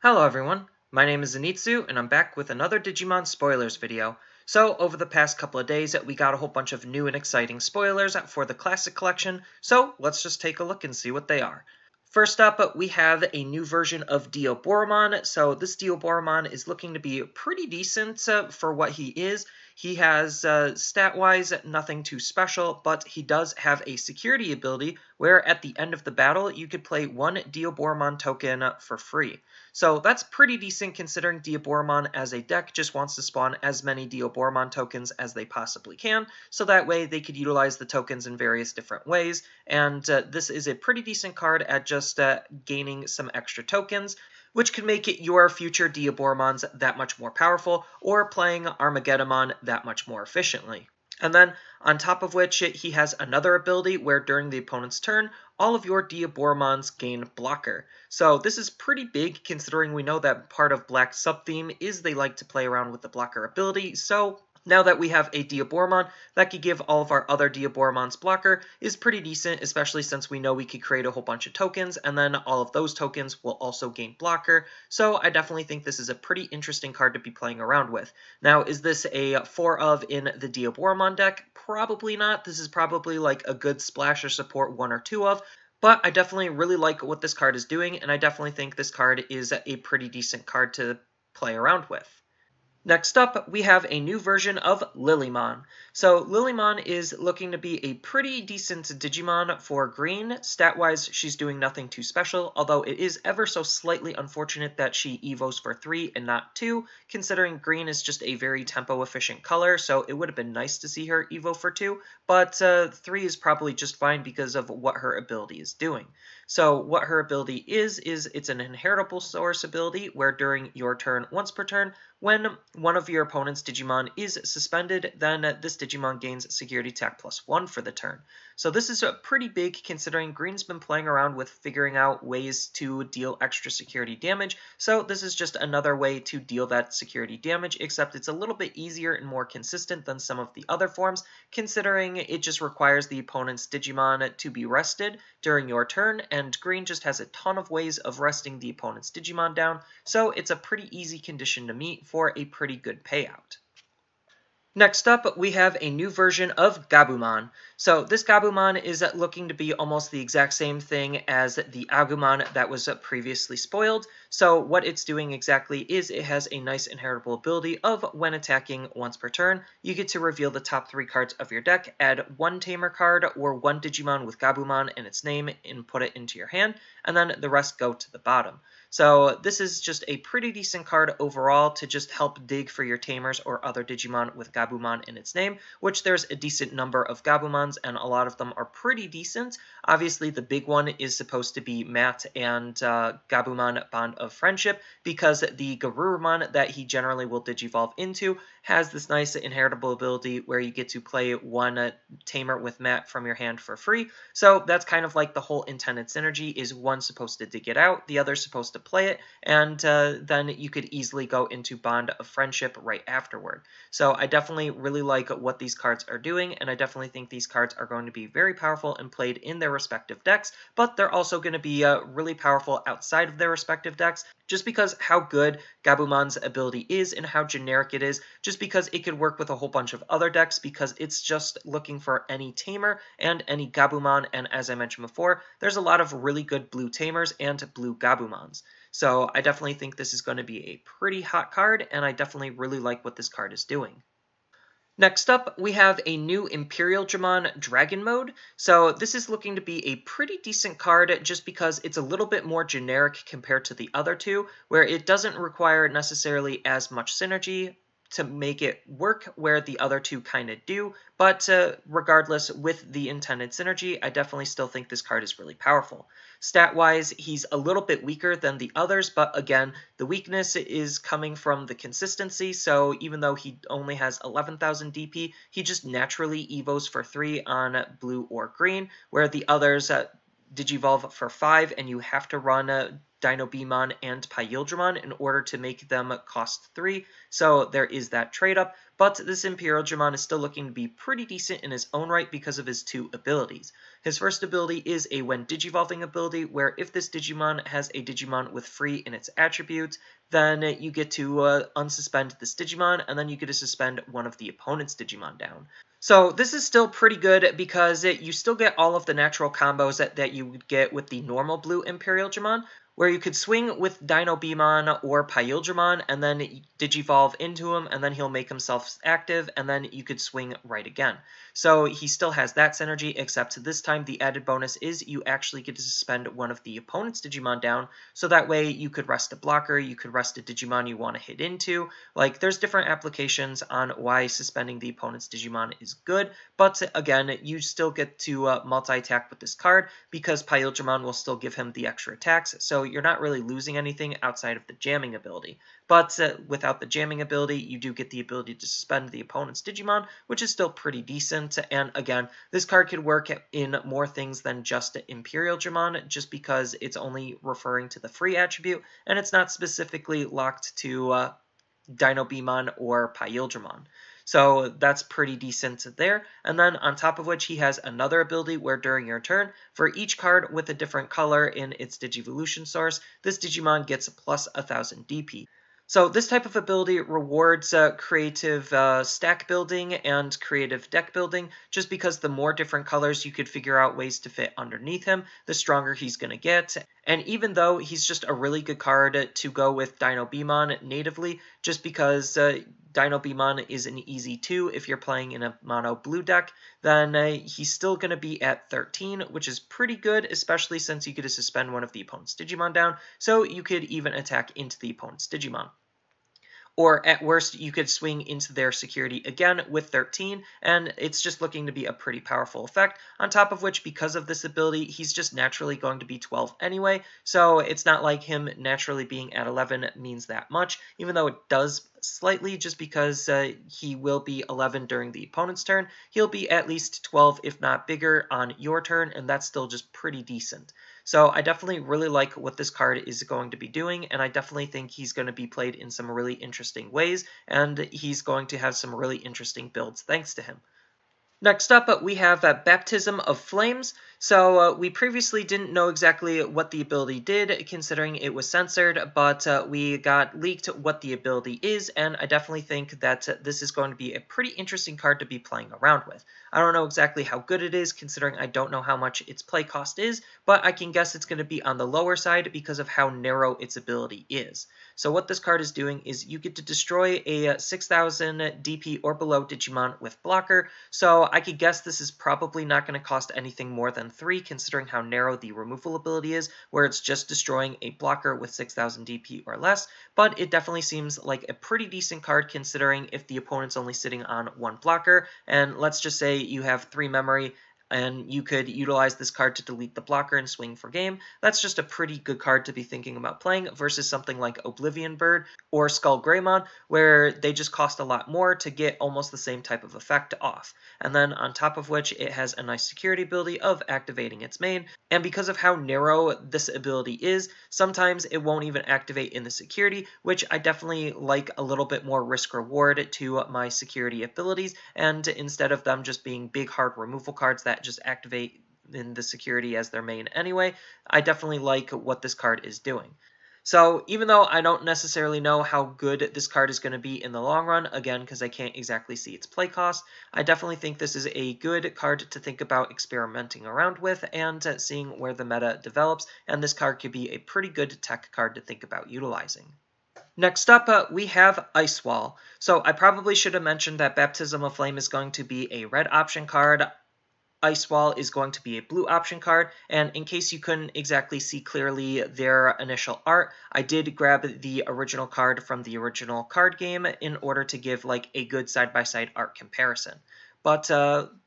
Hello everyone, my name is Zenitsu and I'm back with another Digimon spoilers video. So over the past couple of days we got a whole bunch of new and exciting spoilers for the Classic Collection, so let's just take a look and see what they are. First up, we have a new version of Diaboromon. So this Diaboromon is looking to be pretty decent for what he is. He has, stat-wise, nothing too special, but he does have a security ability where at the end of the battle you could play one Diaboromon token for free. So that's pretty decent considering Diaboromon as a deck just wants to spawn as many Diaboromon tokens as they possibly can, so that way they could utilize the tokens in various different ways, and this is a pretty decent card at just gaining some extra tokens, which can make it your future Diaboromons that much more powerful, or playing Armageddonmon that much more efficiently. And then, on top of which, he has another ability where during the opponent's turn, all of your Diaboromons gain blocker. So this is pretty big considering we know that part of Black's sub-theme is they like to play around with the blocker ability, so now that we have a Diaboromon that could give all of our other Diaboromons blocker is pretty decent, especially since we know we could create a whole bunch of tokens, and then all of those tokens will also gain blocker, so I definitely think this is a pretty interesting card to be playing around with. Now, is this a 4 of in the Diaboromon deck? Probably not. This is probably like a good splash or support 1 or 2 of, but I definitely really like what this card is doing, and I definitely think this card is a pretty decent card to play around with. Next up, we have a new version of Lilymon. So Lilymon is looking to be a pretty decent Digimon for green. Stat-wise, she's doing nothing too special, although it is ever so slightly unfortunate that she evos for 3 and not 2, considering green is just a very tempo-efficient color, so it would have been nice to see her evo for 2, but 3 is probably just fine because of what her ability is doing. So what her ability is it's an inheritable source ability where during your turn, once per turn, when one of your opponent's Digimon is suspended, then this Digimon gains Security Attack +1 for the turn. So this is pretty big considering Green's been playing around with figuring out ways to deal extra security damage, so this is just another way to deal that security damage, except it's a little bit easier and more consistent than some of the other forms, considering it just requires the opponent's Digimon to be rested during your turn, and Green just has a ton of ways of resting the opponent's Digimon down, so it's a pretty easy condition to meet for a pretty good payout. Next up, we have a new version of Gabumon. So this Gabumon is looking to be almost the exact same thing as the Agumon that was previously spoiled. So what it's doing exactly is it has a nice inheritable ability of when attacking once per turn, you get to reveal the top 3 cards of your deck, add 1 Tamer card or 1 Digimon with Gabumon in its name and put it into your hand, and then the rest go to the bottom. So this is just a pretty decent card overall to just help dig for your Tamers or other Digimon with Gabumon in its name, which there's a decent number of Gabumons and a lot of them are pretty decent. Obviously the big one is supposed to be Matt and Gabumon Bond of Friendship, because the Garurumon that he generally will Digivolve into has this nice inheritable ability where you get to play 1 Tamer with Matt from your hand for free. So that's kind of like the whole intended synergy, is one supposed to dig it out, the other supposed to play it, and then you could easily go into Bond of Friendship right afterward. So I definitely really like what these cards are doing, and I definitely think these cards are going to be very powerful and played in their respective decks, but they're also going to be really powerful outside of their respective decks, just because how good Gabumon's ability is and how generic it is, just because it could work with a whole bunch of other decks, because it's just looking for any Tamer and any Gabumon, and as I mentioned before, there's a lot of really good blue Tamers and blue Gabumons. So I definitely think this is going to be a pretty hot card, and I definitely really like what this card is doing. Next up, we have a new Imperialdramon Dragon Mode. So this is looking to be a pretty decent card just because it's a little bit more generic compared to the other two, where it doesn't require necessarily as much synergy to make it work where the other two kind of do, but regardless, with the intended synergy, I definitely still think this card is really powerful. Stat-wise, he's a little bit weaker than the others, but again, the weakness is coming from the consistency, so even though he only has 11,000 DP, he just naturally evos for 3 on blue or green, where the others Digivolve for 5, and you have to run Dinobemon and Imperialdramon in order to make them cost 3, so there is that trade-up, but this Imperialdramon is still looking to be pretty decent in his own right because of his 2 abilities. His first ability is a when Digivolving ability, where if this Digimon has a Digimon with free in its attributes, then you get to unsuspend this Digimon, and then you get to suspend one of the opponent's Digimon down. So this is still pretty good because you still get all of the natural combos that you would get with the normal blue Imperialdramon, where you could swing with Dinobemon or Imperialdramon and then Digivolve into him, and then he'll make himself active, and then you could swing right again. So he still has that synergy, except this time the added bonus is you actually get to suspend one of the opponent's Digimon down, so that way you could rest a blocker, you could rest a Digimon you want to hit into. Like, there's different applications on why suspending the opponent's Digimon is good, but again, you still get to multi-attack with this card, because Imperialdramon will still give him the extra attacks, so you're not really losing anything outside of the jamming ability. But without the jamming ability, you do get the ability to suspend the opponent's Digimon, which is still pretty decent. And again, this card could work in more things than just Imperialdramon, just because it's only referring to the free attribute, and it's not specifically locked to Dinobemon or Imperialdramon. So that's pretty decent there. And then on top of which, he has another ability where during your turn, for each card with a different color in its Digivolution source, this Digimon gets plus 1000 DP. So this type of ability rewards creative stack building and creative deck building, just because the more different colors you could figure out ways to fit underneath him, the stronger he's going to get. And even though he's just a really good card to go with Dinobemon natively, just because Dinobemon is an easy 2 if you're playing in a mono blue deck, then he's still going to be at 13, which is pretty good, especially since you get to suspend one of the opponent's Digimon down, so you could even attack into the opponent's Digimon. Or at worst, you could swing into their security again with 13, and it's just looking to be a pretty powerful effect. On top of which, because of this ability, he's just naturally going to be 12 anyway, so it's not like him naturally being at 11 means that much, even though it does slightly, just because he will be 11 during the opponent's turn. He'll be at least 12, if not bigger, on your turn, and that's still just pretty decent. So I definitely really like what this card is going to be doing, and I definitely think he's going to be played in some really interesting ways, and he's going to have some really interesting builds thanks to him. Next up, we have Baptism of Flames. So we previously didn't know exactly what the ability did, considering it was censored, but we got leaked what the ability is, and I definitely think that this is going to be a pretty interesting card to be playing around with. I don't know exactly how good it is, considering I don't know how much its play cost is, but I can guess it's going to be on the lower side because of how narrow its ability is. So what this card is doing is you get to destroy a 6000 DP or below Digimon with blocker, so I could guess this is probably not going to cost anything more than 3, considering how narrow the removal ability is, where it's just destroying a blocker with 6000 DP or less, but it definitely seems like a pretty decent card considering if the opponent's only sitting on 1 blocker, and let's just say you have 3 memory, and you could utilize this card to delete the blocker and swing for game. That's just a pretty good card to be thinking about playing versus something like Oblivion Bird or Skull Greymon, where they just cost a lot more to get almost the same type of effect off. And then on top of which, it has a nice security ability of activating its main, and because of how narrow this ability is, sometimes it won't even activate in the security, which I definitely like a little bit more risk reward to my security abilities, and instead of them just being big hard removal cards that just activate in the security as their main anyway, I definitely like what this card is doing. So even though I don't necessarily know how good this card is going to be in the long run, again, because I can't exactly see its play cost, I definitely think this is a good card to think about experimenting around with and seeing where the meta develops, and this card could be a pretty good tech card to think about utilizing. Next up, we have Ice Wall. So I probably should have mentioned that Baptism of Flame is going to be a red option card. Ice Wall is going to be a blue option card, and in case you couldn't exactly see clearly their initial art, I did grab the original card from the original card game in order to give like a good side-by-side art comparison. But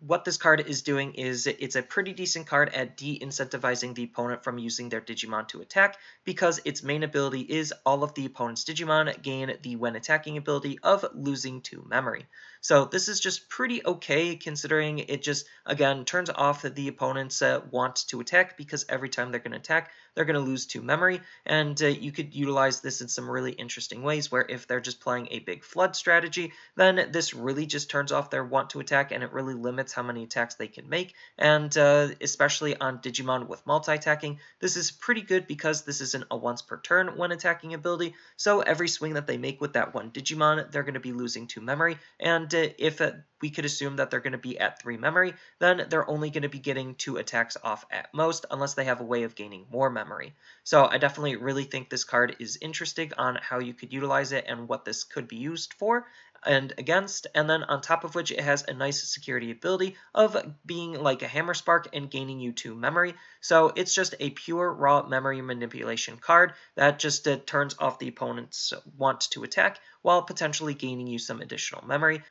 what this card is doing is it's a pretty decent card at de-incentivizing the opponent from using their Digimon to attack, because its main ability is all of the opponent's Digimon gain the when attacking ability of losing 2 memory. So this is just pretty okay, considering it just, again, turns off the opponent's want to attack, because every time they're going to attack, they're going to lose 2 memory, and you could utilize this in some really interesting ways, where if they're just playing a big flood strategy, then this really just turns off their want to attack, and it really limits how many attacks they can make, and especially on Digimon with multi-attacking, this is pretty good because this isn't a once per turn when attacking ability, so every swing that they make with that one Digimon, they're going to be losing 2 memory, and if we could assume that they're going to be at 3 memory, then they're only going to be getting 2 attacks off at most, unless they have a way of gaining more memory. So I definitely really think this card is interesting on how you could utilize it and what this could be used for and against, and then on top of which it has a nice security ability of being like a Hammer Spark and gaining you 2 memory. So it's just a pure raw memory manipulation card that just turns off the opponent's want to attack while potentially gaining you some additional memory.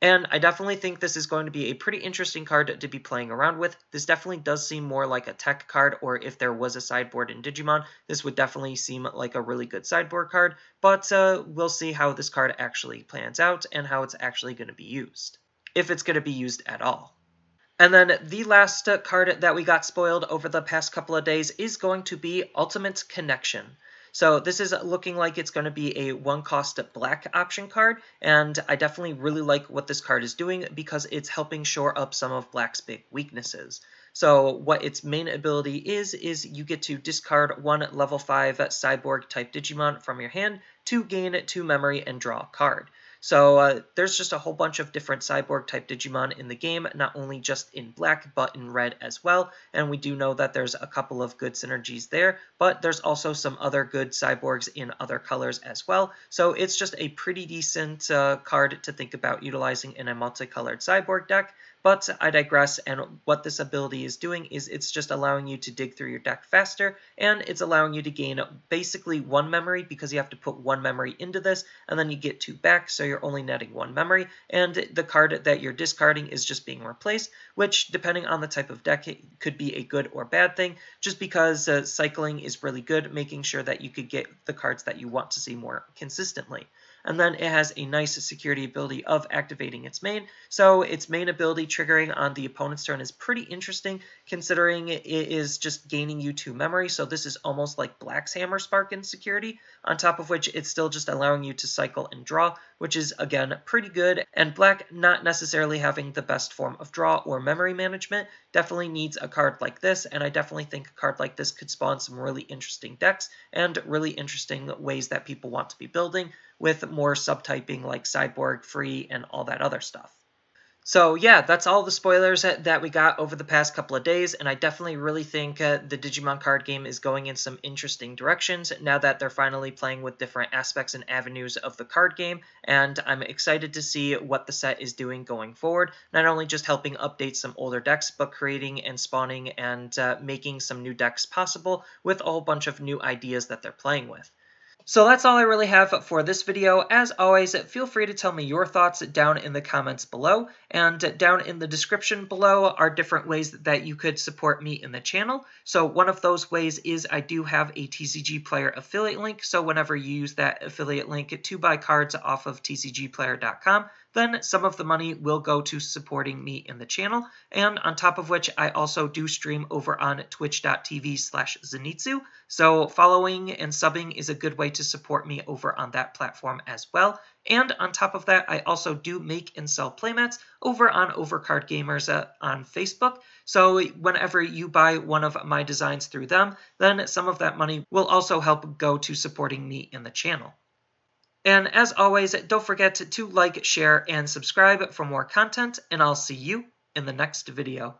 And I definitely think this is going to be a pretty interesting card to be playing around with. This definitely does seem more like a tech card, or if there was a sideboard in Digimon, this would definitely seem like a really good sideboard card, but we'll see how this card actually plans out and how it's actually going to be used, if it's going to be used at all. And then the last card that we got spoiled over the past couple of days is going to be Ultimate Connection. So this is looking like it's going to be a 1-cost black option card, and I definitely really like what this card is doing because it's helping shore up some of black's big weaknesses. So what its main ability is you get to discard 1 level 5 cyborg type Digimon from your hand to gain 2 memory and draw a card. So there's just a whole bunch of different cyborg-type Digimon in the game, not only just in black, but in red as well, and we do know that there's a couple of good synergies there, but there's also some other good cyborgs in other colors as well, so it's just a pretty decent card to think about utilizing in a multicolored cyborg deck. But I digress, and what this ability is doing is it's just allowing you to dig through your deck faster, and it's allowing you to gain basically 1 memory because you have to put 1 memory into this, and then you get 2 back, so you're only netting 1 memory, and the card that you're discarding is just being replaced, which, depending on the type of deck, it could be a good or bad thing, just because cycling is really good, making sure that you could get the cards that you want to see more consistently. And then it has a nice security ability of activating its main, so its main ability triggering on the opponent's turn is pretty interesting, considering it is just gaining you 2 memory, so this is almost like Black's Hammer Spark in security, on top of which it's still just allowing you to cycle and draw, which is, again, pretty good, and Black, not necessarily having the best form of draw or memory management, definitely needs a card like this, and I definitely think a card like this could spawn some really interesting decks and really interesting ways that people want to be building, with more subtyping like Cyborg, Free, and all that other stuff. So yeah, that's all the spoilers that we got over the past couple of days, and I definitely really think the Digimon card game is going in some interesting directions now that they're finally playing with different aspects and avenues of the card game, and I'm excited to see what the set is doing going forward, not only just helping update some older decks, but creating and spawning and making some new decks possible with a whole bunch of new ideas that they're playing with. So that's all I really have for this video. As always, feel free to tell me your thoughts down in the comments below, and down in the description below are different ways that you could support me in the channel. So one of those ways is I do have a TCG Player affiliate link, so whenever you use that affiliate link to buy cards off of tcgplayer.com, then some of the money will go to supporting me in the channel, and on top of which I also do stream over on twitch.tv/Zenitsu, so following and subbing is a good way to support me over on that platform as well. And on top of that, I also do make and sell playmats over on Overcard Gamers on Facebook, so whenever you buy one of my designs through them, then some of that money will also help go to supporting me in the channel. And as always, don't forget to like, share, and subscribe for more content, and I'll see you in the next video.